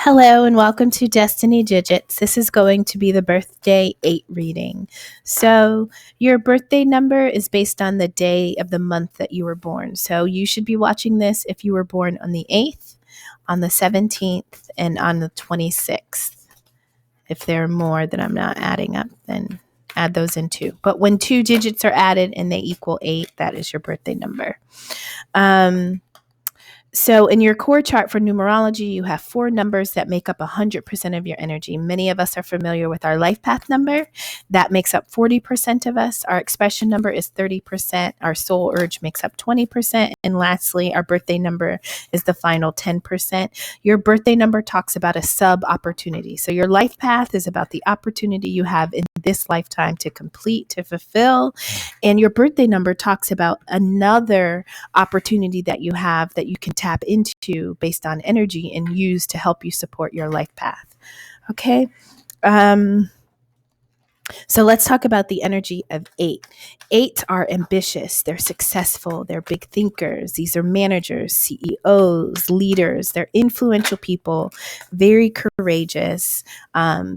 Hello and welcome to Destiny Digits. This is going to be the birthday 8 reading. So, your birthday number is based on the day of the month that you were born. So, you should be watching this if you were born on the 8th, on the 17th, and on the 26th. If there are more that I'm not adding up, then add those in too. But when 2 digits are added and they equal 8, that is your birthday number. So in your core chart for numerology, you have 4 numbers that make up 100% of your energy. Many of us are familiar with our life path number. That makes up 40% of us. Our expression number is 30%. Our soul urge makes up 20%. And lastly, our birthday number is the final 10%. Your birthday number talks about a sub-opportunity. So your life path is about the opportunity you have in this lifetime to complete, to fulfill. And your birthday number talks about another opportunity that you have that you can tap into based on energy and use to help you support your life path. Okay. So let's talk about the energy of 8. 8 are ambitious. They're successful. They're big thinkers. These are managers, CEOs, leaders. They're influential people, very courageous.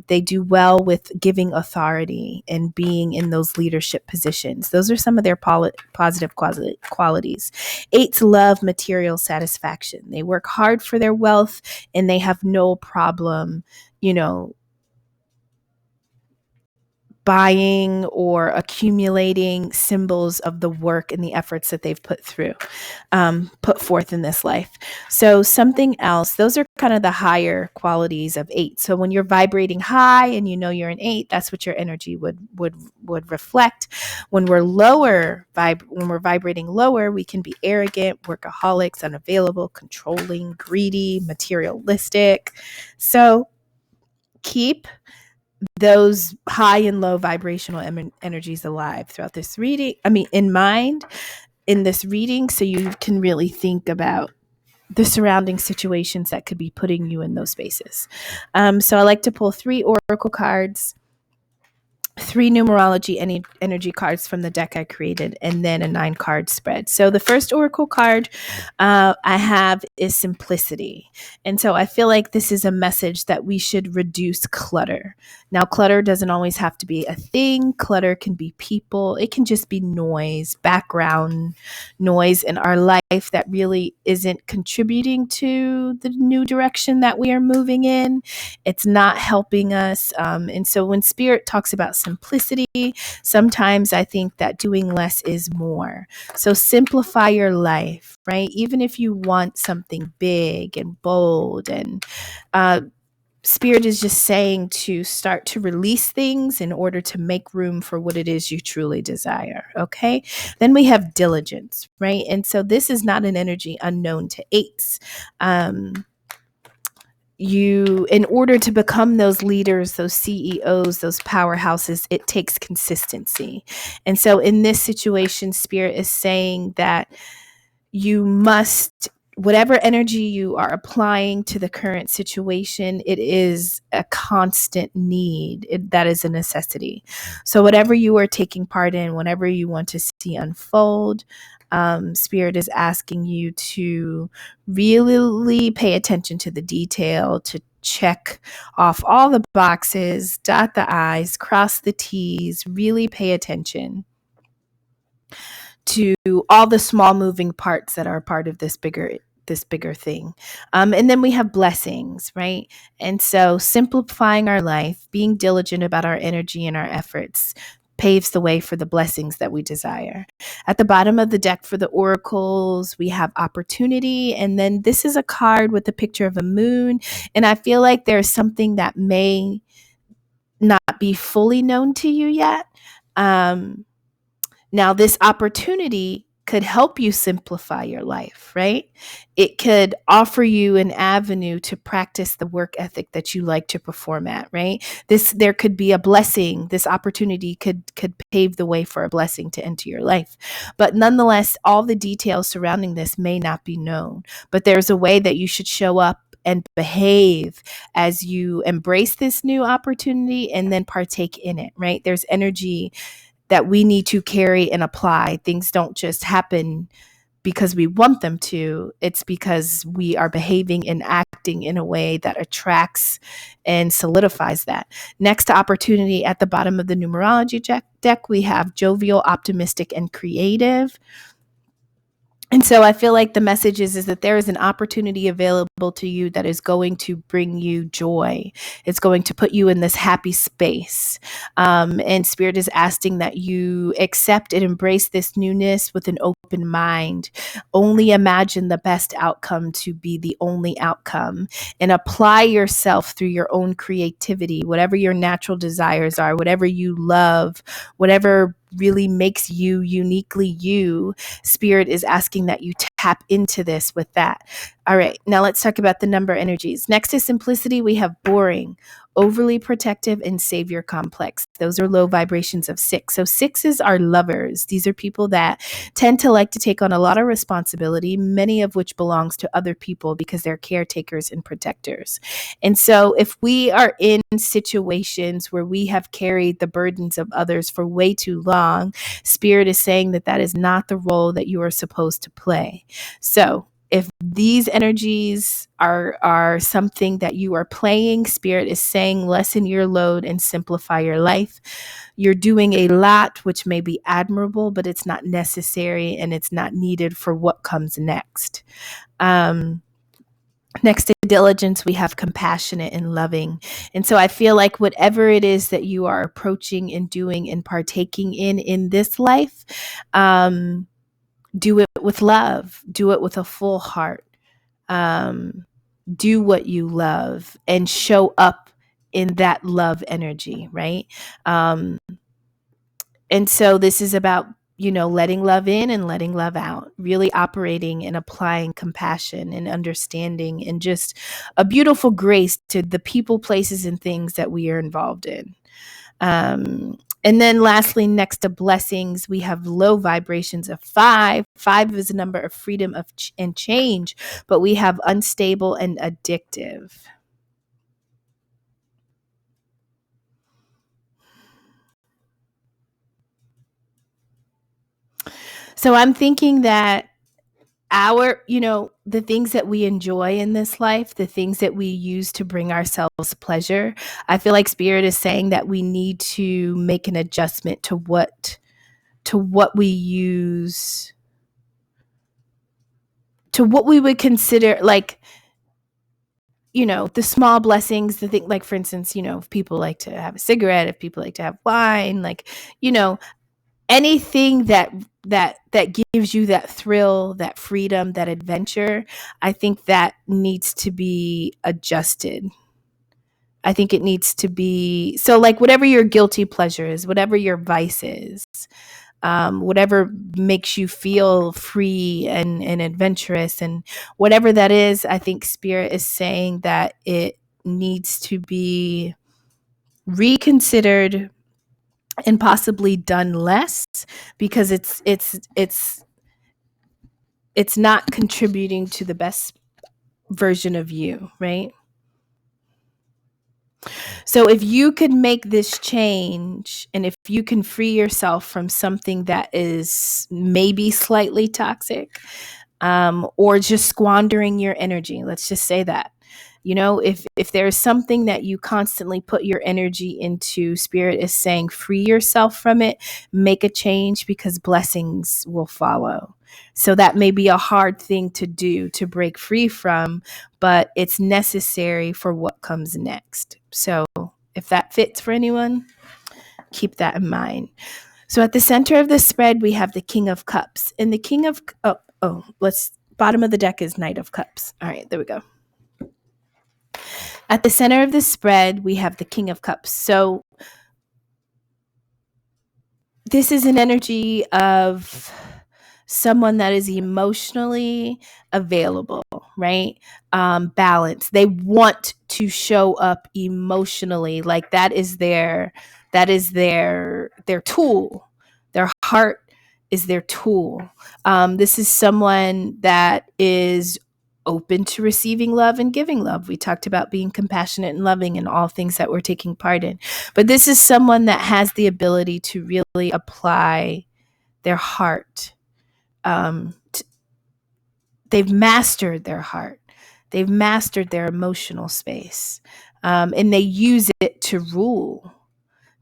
They do well with giving authority and being in those leadership positions. Those are some of their positive qualities. 8s love material satisfaction. They work hard for their wealth and they have no problem, buying or accumulating symbols of the work and the efforts that they've put forth in this life. So something else, those are kind of the higher qualities of 8. So when you're vibrating high and you're an 8, that's what your energy would reflect. When we're vibrating lower, we can be arrogant, workaholics, unavailable, controlling, greedy, materialistic. So keep those high and low vibrational energies alive throughout this reading. In mind in this reading, so you can really think about the surrounding situations that could be putting you in those spaces. So I like to pull 3 oracle cards, 3 numerology energy cards from the deck I created, and then a 9-card spread. So the first oracle card I have is simplicity. And so I feel like this is a message that we should reduce clutter. Now, clutter doesn't always have to be a thing. Clutter can be people. It can just be noise, background noise in our life that really isn't contributing to the new direction that we are moving in. It's not helping us. And so when Spirit talks about simplicity, sometimes I think that doing less is more. So simplify your life, right? Even if you want something big and bold, and Spirit is just saying to start to release things in order to make room for what it is you truly desire. Okay. Then we have diligence, right? And so this is not an energy unknown to 8s. In order to become those leaders, those CEOs, those powerhouses, it takes consistency. And so in this situation, Spirit is saying that you must, whatever energy you are applying to the current situation, it is a constant need. That is a necessity. So whatever you are taking part in, whatever you want to see unfold, Spirit is asking you to really pay attention to the detail, to check off all the boxes, dot the I's, cross the T's, really pay attention to all the small moving parts that are part of this bigger thing. And then we have blessings, right? And so simplifying our life, being diligent about our energy and our efforts paves the way for the blessings that we desire. At the bottom of the deck for the oracles, we have opportunity. And then this is a card with a picture of a moon. And I feel like there's something that may not be fully known to you yet. Now, this opportunity could help you simplify your life, right? It could offer you an avenue to practice the work ethic that you like to perform at, right? There could be a blessing. This opportunity could pave the way for a blessing to enter your life. But nonetheless, all the details surrounding this may not be known. But there's a way that you should show up and behave as you embrace this new opportunity and then partake in it, right? There's energy that we need to carry and apply. Things don't just happen because we want them to. It's because we are behaving and acting in a way that attracts and solidifies that. Next to opportunity, at the bottom of the numerology deck, we have jovial, optimistic, and creative. And so I feel like the message is that there is an opportunity available to you that is going to bring you joy. It's going to put you in this happy space. And Spirit is asking that you accept and embrace this newness with an open mind. Only imagine the best outcome to be the only outcome, and apply yourself through your own creativity, whatever your natural desires are, whatever you love, whatever really makes you uniquely you. Spirit is asking that you tap into this with that. All right, now let's talk about the number energies. Next to simplicity, we have boring, overly protective, and savior complex. Those are low vibrations of 6. So 6s are lovers. These are people that tend to like to take on a lot of responsibility, many of which belongs to other people because they're caretakers and protectors. And so if we are in situations where we have carried the burdens of others for way too long, Spirit is saying that that is not the role that you are supposed to play. So if these energies are something that you are playing, Spirit is saying lessen your load and simplify your life. You're doing a lot, which may be admirable, but it's not necessary and it's not needed for what comes next. Next to diligence, we have compassionate and loving. And so I feel like whatever it is that you are approaching and doing and partaking in this life, do it with love, do it with a full heart, do what you love and show up in that love energy, right? And so this is about, letting love in and letting love out, really operating and applying compassion and understanding and just a beautiful grace to the people, places, and things that we are involved in. And then lastly, next to blessings, we have low vibrations of 5. 5 is a number of freedom and change, but we have unstable and addictive. So I'm thinking that the things that we enjoy in this life, the things that we use to bring ourselves pleasure, I feel like Spirit is saying that we need to make an adjustment to what we use, to what we would consider like, the small blessings, the thing, like, for instance, if people like to have a cigarette, if people like to have wine, like, anything that gives you that thrill, that freedom, that adventure, I think that needs to be adjusted. I think it needs to be, so like whatever your guilty pleasure is, whatever your vice is, whatever makes you feel free and adventurous, and whatever that is, I think Spirit is saying that it needs to be reconsidered and possibly done less, because it's not contributing to the best version of you, right? So if you could make this change, and if you can free yourself from something that is maybe slightly toxic, or just squandering your energy, let's just say that, if there's something that you constantly put your energy into, Spirit is saying free yourself from it, make a change, because blessings will follow. So that may be a hard thing to do, to break free from, but it's necessary for what comes next. So if that fits for anyone, keep that in mind. So at the center of the spread, we have the King of Cups. And the King of, bottom of the deck is Knight of Cups. All right, there we go. At the center of the spread, we have the King of Cups. So this is an energy of someone that is emotionally available, right? Balance. They want to show up emotionally. Like that is their tool. Their heart is their tool. This is someone that is open to receiving love and giving love. We talked about being compassionate and loving in all things that we're taking part in. But this is someone that has the ability to really apply their heart they've mastered their heart. They've mastered their emotional space. And they use it to rule.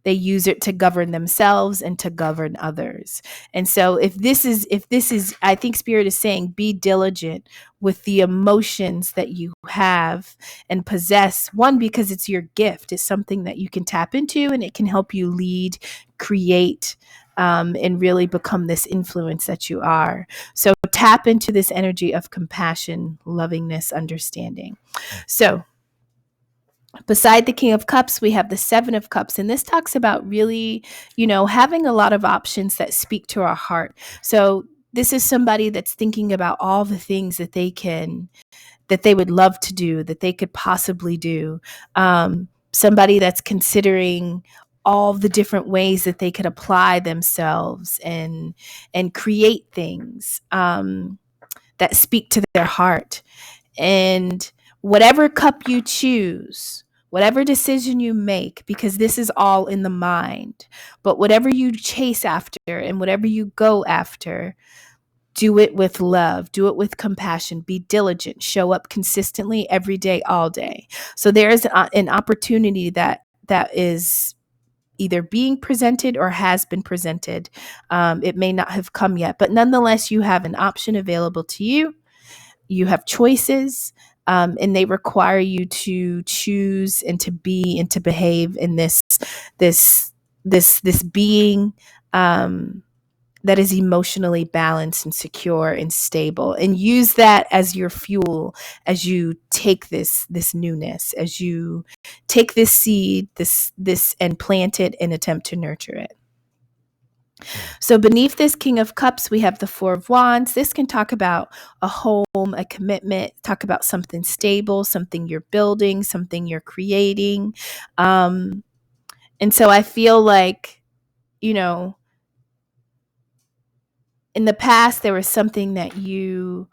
They use it to govern themselves and to govern others. And so if this is, I think Spirit is saying, be diligent with the emotions that you have and possess. One, because it's your gift. It's something that you can tap into, and it can help you lead, create, and really become this influence that you are. So tap into this energy of compassion, lovingness, understanding. So beside the King of Cups, we have the Seven of Cups. And this talks about really, having a lot of options that speak to our heart. So this is somebody that's thinking about all the things that they would love to do, that they could possibly do. Somebody that's considering all the different ways that they could apply themselves and create things that speak to their heart. And whatever cup you choose, whatever decision you make, because this is all in the mind, but whatever you chase after and whatever you go after, do it with love, do it with compassion, be diligent, show up consistently every day, all day. So there is an opportunity that is either being presented or has been presented. It may not have come yet, but nonetheless, you have an option available to you. You have choices, and they require you to choose and to be and to behave in this being that is emotionally balanced and secure and stable, and use that as your fuel as you take this newness, as you take this seed, this and plant it and attempt to nurture it. So beneath this King of Cups, we have the Four of Wands. This can talk about a home, a commitment, talk about something stable, something you're building, something you're creating. And so I feel like, in the past, there was something that you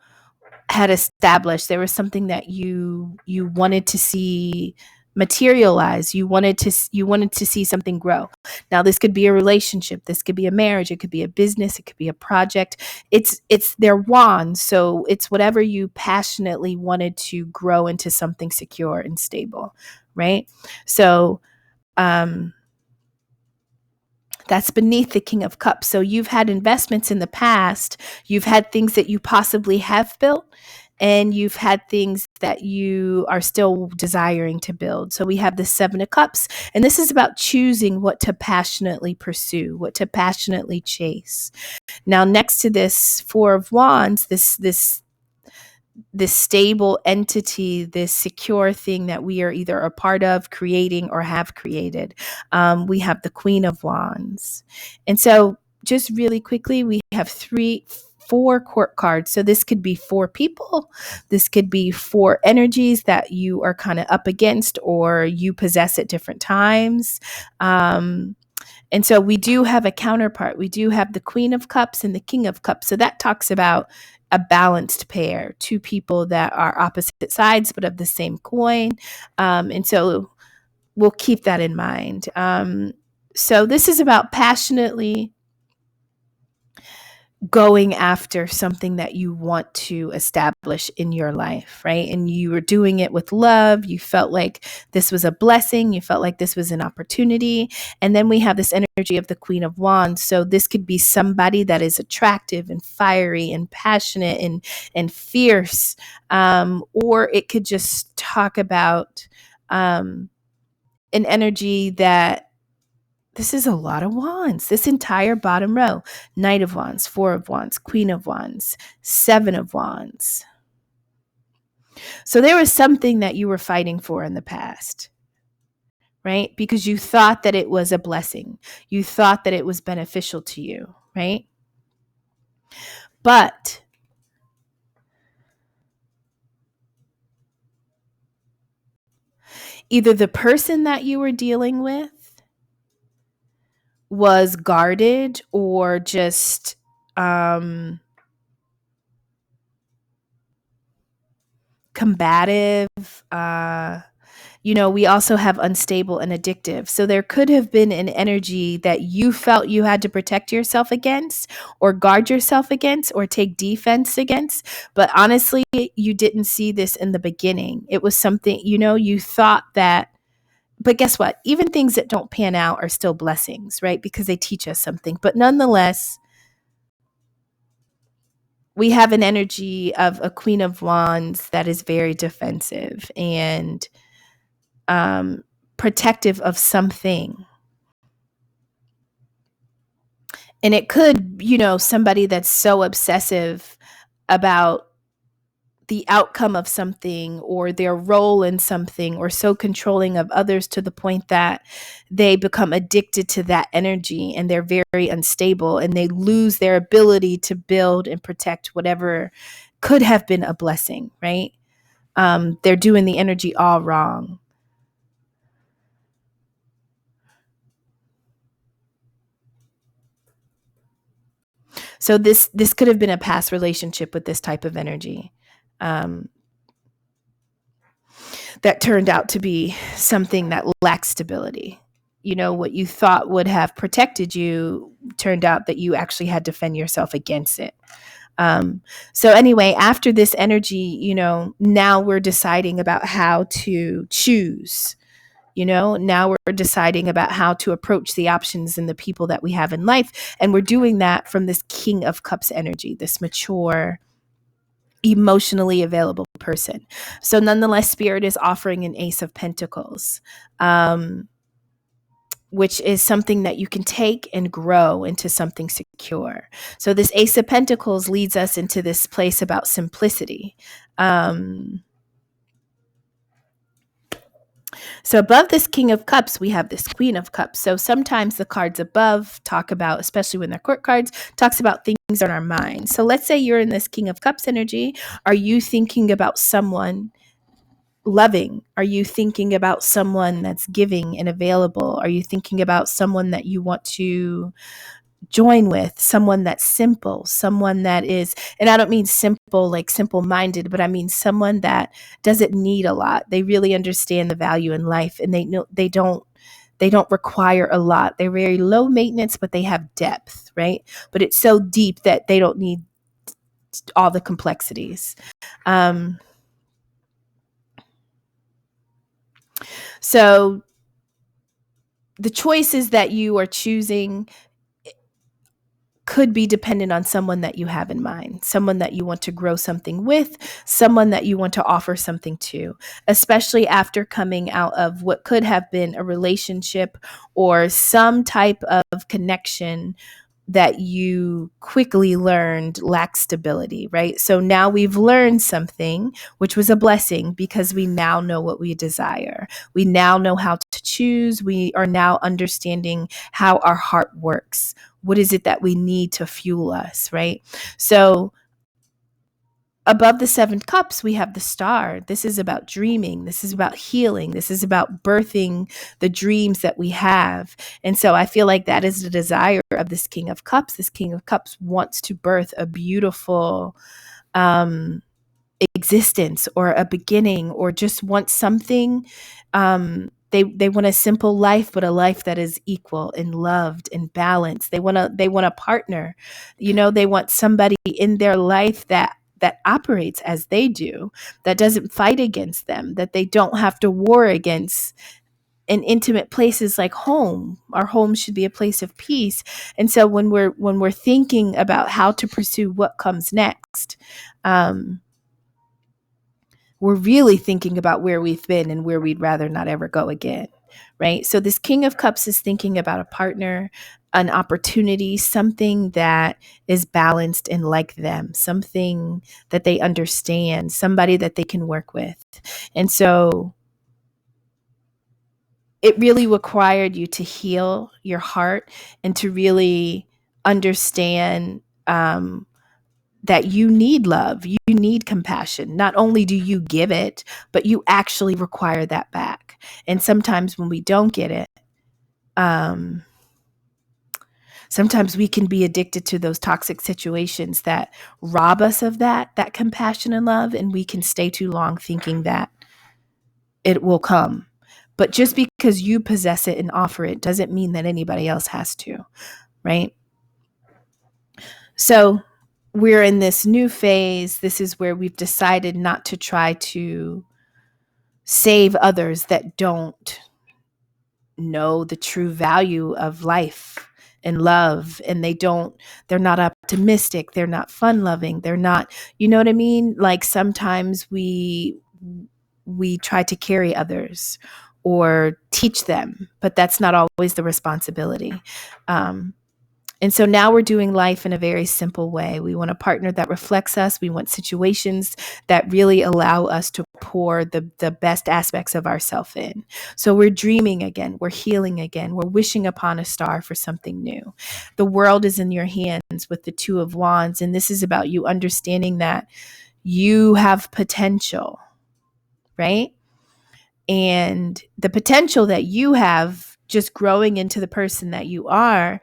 had established. There was something that you wanted to see materialize. You wanted to see something grow. Now, this could be a relationship, this could be a marriage, it could be a business, it could be a project. It's their wands, so it's whatever you passionately wanted to grow into something secure and stable, right? So that's beneath the King of Cups. So you've had investments in the past. You've had things that you possibly have built, and you've had things that you are still desiring to build. So we have the Seven of Cups, and this is about choosing what to passionately pursue, what to passionately chase. Now, next to this Four of Wands, this stable entity, this secure thing that we are either a part of, creating, or have created, we have the Queen of Wands. And so just really quickly, we have four court cards. So this could be four people. This could be four energies that you are kind of up against or you possess at different times. And so we do have a counterpart. We do have the Queen of Cups and the King of Cups. So that talks about a balanced pair, two people that are opposite sides but of the same coin. And so we'll keep that in mind. So this is about passionately going after something that you want to establish in your life, right? And you were doing it with love. You felt like this was a blessing. You felt like this was an opportunity. And then we have this energy of the Queen of Wands. So this could be somebody that is attractive and fiery and passionate and fierce. Or it could just talk about an energy that, this is a lot of wands. This entire bottom row: Knight of Wands, Four of Wands, Queen of Wands, Seven of Wands. So there was something that you were fighting for in the past, right? Because you thought that it was a blessing. You thought that it was beneficial to you, right? But either the person that you were dealing with was guarded or just combative, We also have unstable and addictive. So there could have been an energy that you felt you had to protect yourself against, or guard yourself against, or take defense against. But honestly, you didn't see this in the beginning. It was something, you thought that. But guess what? Even things that don't pan out are still blessings, right? Because they teach us something. But nonetheless, we have an energy of a Queen of Wands that is very defensive and protective of something. And it could, somebody that's so obsessive about the outcome of something or their role in something, or so controlling of others to the point that they become addicted to that energy and they're very unstable and they lose their ability to build and protect whatever could have been a blessing, right? They're doing the energy all wrong. So this could have been a past relationship with this type of energy. That turned out to be something that lacked stability. What you thought would have protected you turned out that you actually had to defend yourself against it. So anyway, after this energy, now we're deciding about how to choose. Now we're deciding about how to approach the options and the people that we have in life. And we're doing that from this King of Cups energy, this mature, emotionally available person. So nonetheless, Spirit is offering an Ace of Pentacles, which is something that you can take and grow into something secure. So this Ace of Pentacles leads us into this place about simplicity. So above this King of Cups, we have this Queen of Cups. So sometimes the cards above talk about, especially when they're court cards, talks about things on our mind. So let's say you're in this King of Cups energy. Are you thinking about someone loving? Are you thinking about someone that's giving and available? Are you thinking about someone that you want to join with, someone that's simple, someone that is, and I don't mean simple like simple minded, but I mean someone that doesn't need a lot. They really understand the value in life, and they don't require a lot. They're very low maintenance, but they have depth, right? But it's so deep that they don't need all the complexities. So the choices that you are choosing could be dependent on someone that you have in mind, someone that you want to grow something with, someone that you want to offer something to, especially after coming out of what could have been a relationship or some type of connection that you quickly learned lacked stability, right? So now we've learned something, which was a blessing, because we now know what we desire. We now know how to choose. We are now understanding how our heart works. What is it that we need to fuel us, right? So above the Seven Cups, we have the Star. This is about dreaming. This is about healing. This is about birthing the dreams that we have. And so I feel like that is the desire of this King of Cups. This King of Cups wants to birth a beautiful existence, or a beginning, or just want something. They want a simple life, but a life that is equal and loved and balanced. They want a partner. They want somebody in their life that operates as they do, that doesn't fight against them, that they don't have to war against. In intimate places like home, our home should be a place of peace. And so when we're thinking about how to pursue what comes next, we're really thinking about where we've been and where we'd rather not ever go again, right? So this King of Cups is thinking about a partner, an opportunity, something that is balanced and like them, something that they understand, somebody that they can work with. And so it really required you to heal your heart and to really understand that you need love, you need compassion. Not only do you give it, but you actually require that back. And sometimes when we don't get it, sometimes we can be addicted to those toxic situations that rob us of that compassion and love, and we can stay too long thinking that it will come. But just because you possess it and offer it doesn't mean that anybody else has to, right? So we're in this new phase. This is where we've decided not to try to save others that don't know the true value of life and love, and they're not optimistic, they're not fun loving, they're not, you know what I mean? Like sometimes we try to carry others or teach them, but that's not always the responsibility. And so now we're doing life in a very simple way. We want a partner that reflects us. We want situations that really allow us to pour the best aspects of ourselves in. So we're dreaming again. We're healing again. We're wishing upon a star for something new. The world is in your hands with the Two of Wands. And this is about you understanding that you have potential, right? And the potential that you have just growing into the person that you are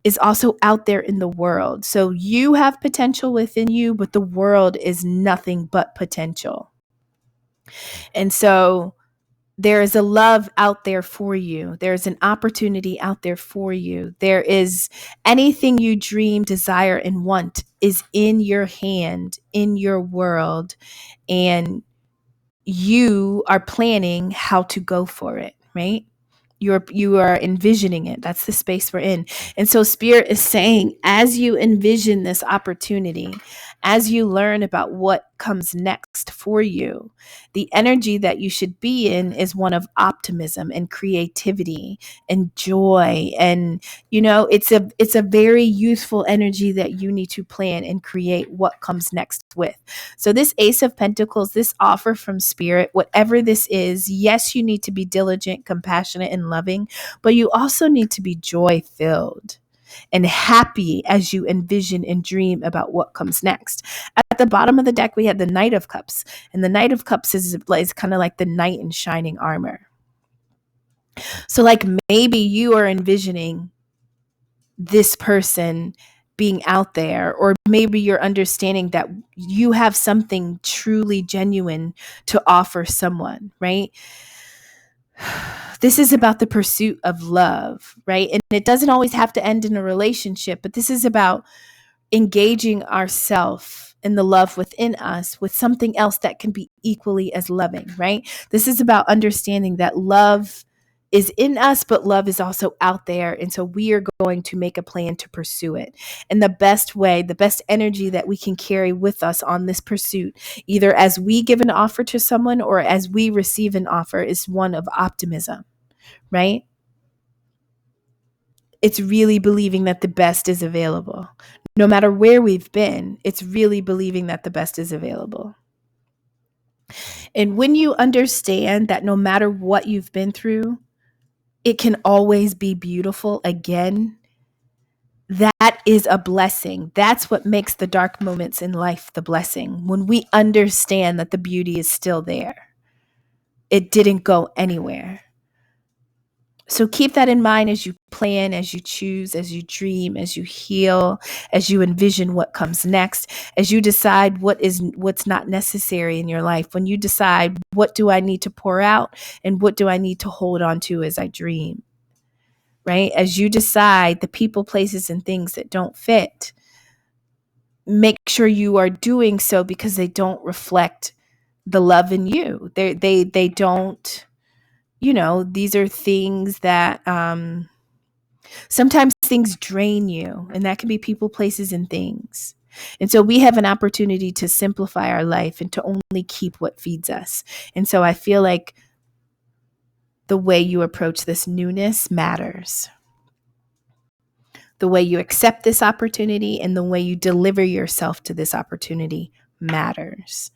is also out there in the world. So you have potential within you, but the world is nothing but potential. And so there is a love out there for you. There's an opportunity out there for you. There is anything you dream, desire, and want is in your hand, in your world. And you are planning how to go for it, right? You are envisioning it. That's the space we're in. And so Spirit is saying, as you envision this opportunity, as you learn about what comes next for you, the energy that you should be in is one of optimism and creativity and joy. And, it's a very youthful energy that you need to plan and create what comes next with. So this Ace of Pentacles, this offer from Spirit, whatever this is, yes, you need to be diligent, compassionate, and loving, but you also need to be joy-filled and happy as you envision and dream about what comes next. At the bottom of the deck, we had the Knight of Cups, and the Knight of Cups is kind of like the knight in shining armor. So like maybe you are envisioning this person being out there, or maybe you're understanding that you have something truly genuine to offer someone, right? This is about the pursuit of love, right? And it doesn't always have to end in a relationship, but this is about engaging ourselves in the love within us with something else that can be equally as loving, right? This is about understanding that love is in us, but love is also out there. And so we are going to make a plan to pursue it. And the best way, the best energy that we can carry with us on this pursuit, either as we give an offer to someone or as we receive an offer, is one of optimism, right? It's really believing that the best is available. No matter where we've been, it's really believing that the best is available. And when you understand that no matter what you've been through, it can always be beautiful again, that is a blessing. That's what makes the dark moments in life the blessing. When we understand that the beauty is still there, it didn't go anywhere. So keep that in mind as you plan, as you choose, as you dream, as you heal, as you envision what comes next, as you decide what's not necessary in your life. When you decide, what do I need to pour out and what do I need to hold on to as I dream, right? As you decide the people, places, and things that don't fit, make sure you are doing so because they don't reflect the love in you. They don't, these are things that sometimes things drain you, and that can be people, places, and things. And so we have an opportunity to simplify our life and to only keep what feeds us. And so I feel like the way you approach this newness matters. The way you accept this opportunity and the way you deliver yourself to this opportunity matters.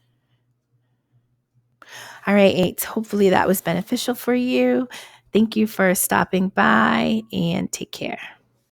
All right, eights, hopefully that was beneficial for you. Thank you for stopping by and take care.